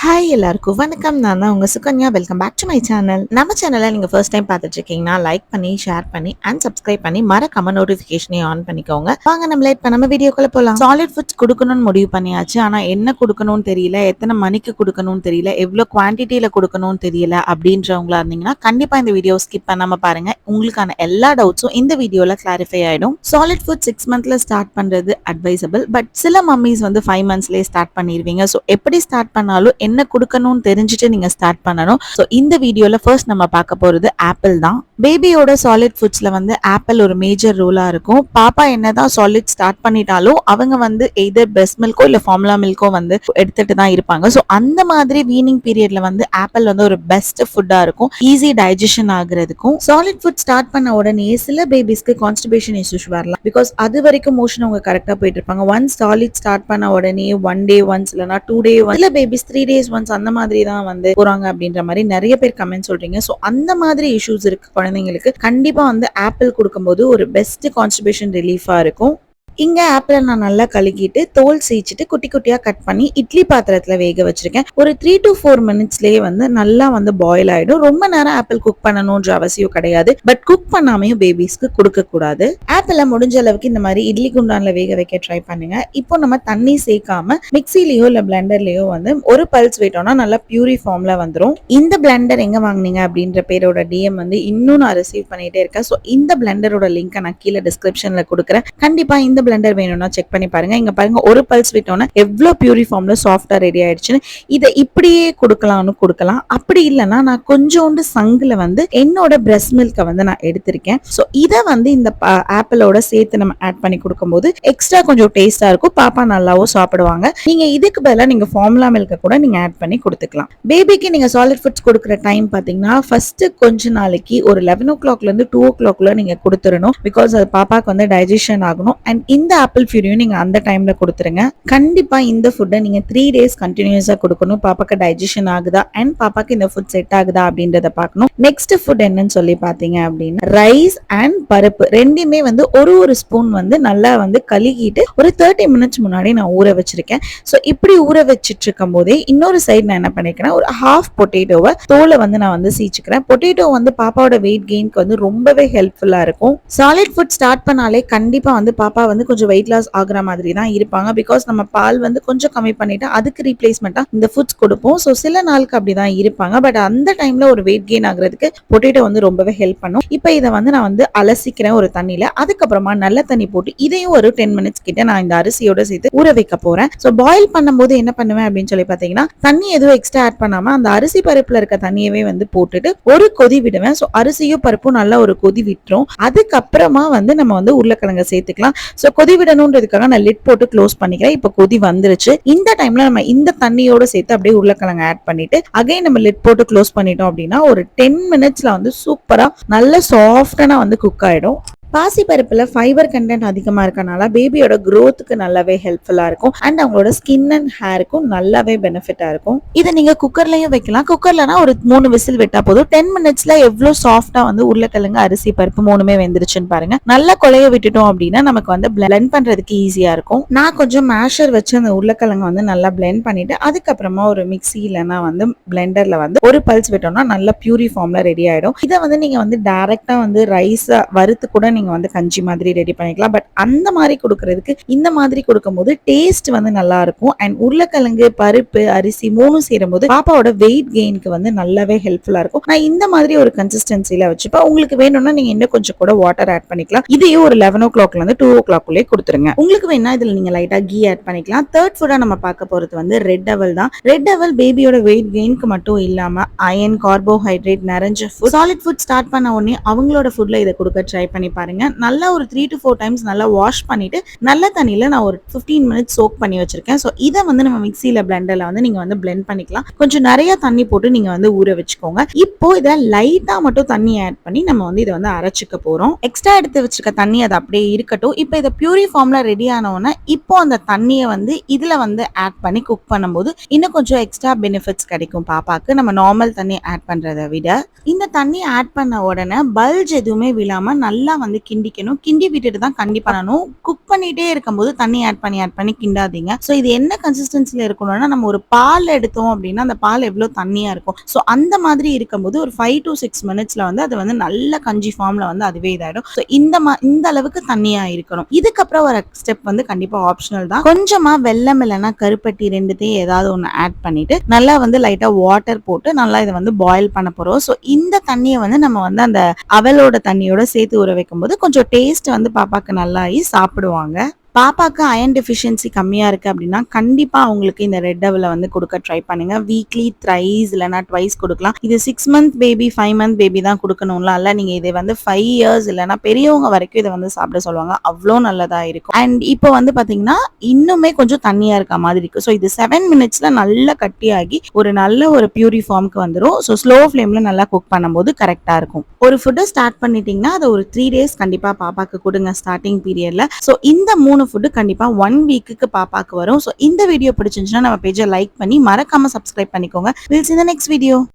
Hi எல்லாருக்கும் வணக்கம். நான் தான் உங்க Sukanya. Welcome back to my channel. நம்ம சேனலை நீங்க ஃபர்ஸ்ட் டைம் பார்த்துட்டு இருக்கீங்கன்னா லைக் பண்ணி, ஷேர் பண்ணி அண்ட் சப்ஸ்கிரைப் பண்ணி மறக்காம நோட்டிஃபிகேஷனையும் ஆன் பண்ணிக்கோங்க. வாங்க நம்ம லேட் பண்ணாம வீடியோக்குள்ள போலாம். சாலிட் ஃபுட்ஸ் கொடுக்கணும்னு முடிவு பண்ணியாச்சு. ஆனா என்ன கொடுக்கணும்னு தெரியல, எத்தனை மணிக்கு கொடுக்கணும்னு தெரியல, எவ்வளவு குவான்டிட்டியில கொடுக்கணும்னு தெரியல அப்படின்றவங்களா இருந்தீங்கன்னா கண்டிப்பா இந்த வீடியோ ஸ்கிப் பண்ணாம பாருங்க. உங்களுக்கான எல்லா டவுட்ஸும் இந்த வீடியோல கிளாரிஃபை ஆயிடும். சாலிட் ஃபுட் 6 மந்த்ல ஸ்டார்ட் பண்றது அட்வைசபிள். பட் சில மம்மிஸ் வந்து 5 மந்த்ஸ்லயே ஸ்டார்ட் பண்ணிருவீங்க. ஸோ எப்படி ஸ்டார்ட் பண்ணாலும் என்ன கொடுக்கணும்னு தெரிஞ்சுட்டு நீங்க ஸ்டார்ட் பண்ணணும். ஸோ இந்த வீடியோல ஃபர்ஸ்ட் நம்ம பார்க்க போறது ஆப்பிள் தான். பேபியோட சாலிட் ஃபுட்ஸ்ல வந்து ஆப்பிள் ஒரு மேஜர் ரோலா இருக்கும். பாப்பா என்னதான் சாலிட் ஸ்டார்ட் பண்ணிட்டாலும் அவங்க வந்து எய்தர் பிரஸ்ட் மில்கோ இல்ல ஃபார்முலா மில்கோ வந்து எடுத்துட்டு தான் இருப்பாங்க. ஸோ அந்த மாதிரி வீனிங் பீரியட்ல வந்து ஆப்பிள் வந்து ஒரு பெஸ்ட் ஃபுட்டா இருக்கும், ஈஸி டைஜஷன் ஆகுறதுக்கும். சாலிட் ஃபுட் ஸ்டார்ட் பண்ண உடனே சில பேபிஸ்க்கு கான்ஸ்டிபேஷன் இஷ்யூஸ் வரலாம். பிகாஸ் அது வரைக்கும் மோஷன் அவங்க கரெக்டா போயிட்டு இருப்பாங்க. ஒன்ஸ் சாலிட் ஸ்டார்ட் பண்ண உடனே 1 டே ஒன்ஸ் இல்லனா 2 டே ஒன்ஸ், சில பேபிஸ் 3 டேஸ் ஒன்ஸ் அந்த மாதிரி தான் வந்து போறாங்க அப்படின்ற மாதிரி நிறைய பேர் கமெண்ட் சொல்றீங்க. ஸோ அந்த மாதிரி இஷ்யூஸ் இருக்கு குழந்தைங்களுக்கு கண்டிப்பா வந்து ஆப்பிள் கொடுக்கும்போது ஒரு பெஸ்ட் கான்ஸ்டிபேஷன் ரிலீஃபா இருக்கும். இங்க ஆப்பிள நான் நல்லா கழுகிட்டு தோல் சீச்சிட்டு குட்டி குட்டியா கட் பண்ணி இட்லி பாத்திரத்துல வேக வச்சிருக்கேன். ஒரு 3 to 4 மினிட்ஸ்லயே வந்து நல்லா வந்து பாயில் ஆயிடும். ரொம்ப நேரம் ஆப்பிள் குக் பண்ணணும்ன்ற அவசியம் கிடையாது. பட் குக் பண்ணாமையும் பேபிஸ்க்கு கொடுக்க கூடாது. ஆப்பிள முடிஞ்ச அளவுக்கு இந்த மாதிரி இட்லி குண்டான்ல வேக வைக்க ட்ரை பண்ணுங்க. இப்போ நம்ம தண்ணி சேர்க்காம மிக்சிலயோ இல்ல பிளெண்டர்லயோ வந்து ஒரு பல்ஸ் விட்டோம்னா நல்லா பியூரி ஃபார்ம்ல வந்துடும். இந்த பிளெண்டர் எங்க வாங்குனீங்க அப்படின்ற பேரோட டிஎம் வந்து இன்னும் நான் ரிசீவ் பண்ணிட்டே இருக்கேன். ஸோ இந்த பிளெண்டரோட லிங்க் நான் கீழே டிஸ்கிரிப்ஷன்ல கொடுக்குறேன். கண்டிப்பா இந்த பிளெண்டர் வேணும்னா செக் பண்ணி பாருங்க. இங்க பாருங்க, ஒரு பல்ஸ் விட்டோம்னா எவ்வளவு பியூரி ஃபார்ம்ல சாஃப்டா ரெடி ஆயிடுச்சுன்னு. இதை இப்படியே கொடுக்கலாம்னு கொடுக்கலாம். அப்படி இல்லைன்னா நான் கொஞ்சோண்டு சங்குல வந்து என்னோட பிரஸ்ட் மில்கை வந்து நான் எடுத்திருக்கேன். ஸோ இதை வந்து இந்த ஆப்பிளோட சேர்த்து நம்ம ஆட் பண்ணி கொடுக்கும்போது எக்ஸ்ட்ரா கொஞ்சம் டேஸ்டா இருக்கும். பாப்பா நல்லாவும் சாப்பிடுவாங்க. நீங்க இதுக்கு பதிலாக நீங்க ஃபார்முலா மில்கை கூட நீங்க ஆட் பண்ணி கொடுத்துக்கலாம். பேபிக்கு நீங்க சாலிட் ஃபுட்ஸ் கொடுக்குற டைம் பாத்தீங்கன்னா ஃபர்ஸ்ட் கொஞ்ச நாளைக்கு ஒரு 11 o'clockல இருந்து 2 o'clockல நீங்க கொடுத்துடணும். பிகாஸ் அது பாப்பாக்கு வந்து டைஜஷன் ஆகணும். அண்ட் இந்த ஆப்பிள் ஃபியூரியும் நீங்க அந்த டைம்ல கொடுத்துருங்க. கண்டிப்பா இந்த ஃபுட்டை நீங்க 3 டேஸ் கண்டினியூஸா கொடுக்கணும். பாப்பாக்கு டைஜஷன் ஆகுதா அண்ட் பாப்பாக்கு இந்த ஃபுட் செட் ஆகுதா அப்படின்றத பார்க்கணும். நெக்ஸ்ட் ஃபுட் என்னன்னு சொல்லி பாத்தீங்க அப்படின்னா ரைஸ் அண்ட் பருப்பு ரெண்டுமே வந்து ஒரு ஸ்பூன் வந்து நல்லா வந்து கழுகிட்டு ஒரு 30 மினிட்ஸ் முன்னாடி நான் ஊற வச்சிருக்கேன். ஸோ இப்படி ஊற வச்சிட்டு இருக்கும் போதே இன்னொரு சைடு நான் என்ன பண்ணிக்கிறேன், ஒரு ஹாஃப் பொட்டேட்டோவை தோலை வந்து நான் வந்து சீச்சுக்கிறேன். பொட்டேட்டோ வந்து பாப்பாவோட வெயிட் கெயின்க்கு வந்து ரொம்பவே ஹெல்ப்ஃபுல்லா இருக்கும். சாலிட் ஃபுட் ஸ்டார்ட் பண்ணாலே கண்டிப்பா வந்து பாப்பா வந்து கொஞ்சம் வெயிட் லாஸ் ஆகுற மாதிரி தான் இருப்பாங்க. பிகாஸ் நம்ம பால் வந்து கொஞ்சம் கம்மி பண்ணிட்டு அதுக்கு ரீப்ளேஸ்மெண்டா இந்த ஃபுட்ஸ் கொடுப்போம். ஸோ சில நாளுக்கு அப்படிதான் இருப்பாங்க. பட் அந்த டைம்ல ஒரு வெயிட் கெயின் ஆகுறதுக்கு பொட்டேட்டோ வந்து ரொம்பவே ஹெல்ப் பண்ணும். இப்போ இதை வந்து நான் வந்து அலசிக்கிறேன் ஒரு தண்ணியில. அதுக்கப்புறமா நல்ல தண்ணி போட்டு இதையும் ஒரு 10 மினிட்ஸ் கிட்ட நான் இந்த அரிசியோட சேர்த்து ஊற வைக்க போறேன். ஸோ பாயில் பண்ணும்போது என்ன பண்ணுவேன் அப்படின்னு சொல்லி பாத்தீங்கன்னா தண்ணி எதுவும் எக்ஸ்ட்ரா ஆட் பண்ணாம அந்த அரிசி பருப்புல இருக்க தண்ணியவே வந்து போட்டுட்டு ஒரு கொதி விடுவேன். ஸோ அரிசியும் பருப்பும் நல்லா ஒரு கொதி விட்டுரும். அதுக்கப்புறமா வந்து நம்ம வந்து உருளைக்கிழங்க சேர்த்துக்கலாம். ஸோ கொதி விடணும்ன்றதுக்காக நான் லிட் போட்டு க்ளோஸ் பண்ணிக்கிறேன். இப்போ கொதி வந்துருச்சு. இந்த டைம்ல நம்ம இந்த தண்ணியோட சேர்த்து அப்படியே உருளைக்கிழங்கு ஆட் பண்ணிட்டு அகைன் நம்ம லிட் போட்டு க்ளோஸ் பண்ணிட்டோம் அப்படின்னா ஒரு 10 மினிட்ஸ்ல வந்து சூப்பரா நல்ல சாஃப்டா வந்து குக் ஆயிடும். பாசி பருப்புல ஃபைபர் கண்டென்ட் அதிகமா இருக்கனால பேபியோட growthக்கு நல்லாவே ஹெல்ப்ஃபுல்லா இருக்கும். அண்ட் அவங்களோட ஸ்கின் அண்ட் ஹேருக்கும் நல்லாவே பெனிஃபிட்டா இருக்கும். இதை நீங்க குக்கர்லயும் வைக்கலாம். குக்கர்லனா ஒரு 3 விசில் விட்டா போதும். 10 மினிட்ஸ்ல எவ்வளவு சாஃப்டா வந்து உருளைக்கிழங்கு அரிசி பருப்பு மூணுமே வெந்துருச்சுன்னு பாருங்க. நல்லா கொலைய விட்டுட்டோம் அப்படின்னா நமக்கு வந்து பிளெண்ட் பண்றதுக்கு ஈஸியா இருக்கும். நான் கொஞ்சம் மேஷர் வச்சு அந்த உருளைக்கிழங்கு வந்து நல்லா பிளெண்ட் பண்ணிட்டு அதுக்கப்புறமா ஒரு மிக்ஸி இல்லைன்னா வந்து பிளெண்டர்ல வந்து ஒரு பல்ஸ் விட்டோம்னா நல்லா பியூரி ஃபார்ம்ல ரெடி ஆயிடும். இதை வந்து நீங்க வந்து டைரக்டா வந்து ரைஸ் வறுத்து கூட நீங்க வந்து கஞ்சி மாதிரி ரெடி பண்ணிக்கலாம். பட் அந்த மாதிரி கொடுக்கறதுக்கு இந்த மாதிரி கொடுக்கும்போது டேஸ்ட் வந்து நல்லா இருக்கும். அண்ட் உருளைக்கிழங்கு பருப்பு அரிசி மூணும் சேரும்போது பாப்பாவோட வெயிட் கெயினுக்கு வந்து நல்லாவே ஹெல்ப்ஃபுல்லா இருக்கும். நான் இந்த மாதிரி ஒரு கன்சிஸ்டன்சில வச்சுப்பேன். உங்களுக்கு வேணும்னா நீங்க இன்னும் கொஞ்சம் கூட வாட்டர் ஆட் பண்ணிக்கலாம். இதையும் ஒரு 11 o'clockல இருந்து 2 o'clockக்குள்ளே கொடுத்துருங்க. உங்களுக்கு வேணா இதுல நீங்க லைட்டா கீ ஆட் பண்ணிக்கலாம். தேர்ட் ஃபுட்டா நம்ம பார்க்க போறது வந்து ரெட் டவல் தான். ரெட் டவல் பேபியோட வெயிட் கெயினுக்கு மட்டும் இல்லாம அயன் கார்போஹைட்ரேட் நிறைஞ்ச ஃபுட். சாலிட் ஃபுட் ஸ்டார்ட் பண்ண உடனே அவங்களோட ஃபுட்ல இதை கொடுக்க ட்ரை பண்ணி பாருங்க. நல்லா ஒரு 3 to 4 டைம்ஸ் நல்லா வாஷ் பண்ணிட்டு நல்ல தண்ணியில நான் ஒரு 15 மினிட்ஸ் சோக் பண்ணி வச்சிருக்கேன். ஸோ இதை வந்து நம்ம மிக்சியில பிளெண்டர்ல வந்து நீங்க வந்து பிளெண்ட் பண்ணிக்கலாம். கொஞ்சம் நிறைய தண்ணி போட்டு நீங்க வந்து ஊற வச்சுக்கோங்க. இப்போ இதை லைட்டா மட்டும் தண்ணி ஆட் பண்ணி நம்ம வந்து இதை வந்து அரைச்சிக்க போறோம். எக்ஸ்ட்ரா எடுத்து வச்சிருக்க தண்ணி அது அப்படியே இருக்கட்டும். இப்போ இதை பியூரி ஃபார்ம்ல ரெடி ஆனோன்னா இப்போ அந்த தண்ணியை வந்து இதுல வந்து ஆட் பண்ணி குக் பண்ணும்போது இன்னும் கொஞ்சம் எக்ஸ்ட்ரா பெனிஃபிட்ஸ் கிடைக்கும் பாப்பாக்கு. நம்ம நார்மல் தண்ணி ஆட் பண்றதை விட இந்த தண்ணி ஆட் பண்ண உடனே பல்ஜ் எதுவுமே விழாம நல்லா வந்து வந்து கிண்டிக்கணும். கிண்டி விட்டுட்டு தான் கண்டிப்பா பண்ணணும். குக் பண்ணிட்டே இருக்கும்போது தண்ணி ஆட் பண்ணி கிண்டாதீங்க. ஸோ இது என்ன கன்சிஸ்டன்சில இருக்கணும்னா, நம்ம ஒரு பால் எடுத்தோம் அப்படின்னா, அந்த பால் எவ்வளோ தண்ணியா இருக்கும். ஸோ அந்த மாதிரி இருக்கும்போது ஒரு 5 to 6 மினிட்ஸ்ல வந்து அது வந்து நல்ல கஞ்சி ஃபார்ம்ல வந்து அதுவே இதாயிடும். ஸோ இந்த அளவுக்கு தண்ணியா இருக்கணும். இதுக்கப்புறம் ஒரு ஸ்டெப் வந்து கண்டிப்பா ஆப்ஷனல் தான். கொஞ்சமா வெல்லம் இல்லைன்னா கருப்பட்டி ரெண்டுத்தையும் ஏதாவது ஒன்று ஆட் பண்ணிட்டு நல்லா வந்து லைட்டா வாட்டர் போட்டு நல்லா இதை வந்து பாயில் பண்ண போறோம். ஸோ இந்த தண்ணியை வந்து நம்ம வந்து அந்த அவலோட தண்ணியோட சேர்த்து ஊற வைக்கும் போது கொஞ்சம் டேஸ்ட் வந்து பாப்பாக்கு நல்லாயி சாப்பிடுவாங்க. பாப்பாக்கு அயன் டெஃபிஷியன்சி கம்மியா இருக்கு அப்படின்னா கண்டிப்பா அவங்களுக்கு இந்த ரெட் அவலை வந்து கொடுக்க ட்ரை பண்ணுங்க. வீக்லி த்ரைஸ் இல்லைன்னா ட்வைஸ் கொடுக்கலாம். இது 6 மந்த் பேபி 5 மந்த் பேபி தான் கொடுக்கணும்ல, இல்ல நீங்க இதை வந்து 5 இயர்ஸ் இல்லைன்னா பெரியவங்க வரைக்கும் இதை வந்து சாப்பிட சொல்லுவாங்க. அவ்வளோ நல்லதா இருக்கும். அண்ட் இப்போ வந்து பாத்தீங்கன்னா இன்னுமே கொஞ்சம் தண்ணியா இருக்க மாதிரி இருக்கு. ஸோ இது 7 மினிட்ஸ்ல நல்லா கட்டியாகி ஒரு நல்ல ஒரு பியூரி ஃபார்முக்கு வந்துடும். ஸோ ஸ்லோ ஃபிளேம்ல நல்லா குக் பண்ணும்போது கரெக்டா இருக்கும். ஒரு ஃபுட்டை ஸ்டார்ட் பண்ணிட்டீங்கன்னா அதை ஒரு 3 டேஸ் கண்டிப்பா பாப்பாக்கு கொடுங்க ஸ்டார்டிங் பீரியட்ல. ஸோ இந்த 3 ஃபுட்டு கண்டிப்பா 1 வீக்குக்கு பாப்பாக்கு வரும். ஸோ இந்த வீடியோ பிடிச்சிருந்துச்சுன்னா நம்ம பேஜை லைக் பண்ணி மறக்காம சப்ஸ்கிரைப் பண்ணிக்கோங்க. We'll see you in the next video.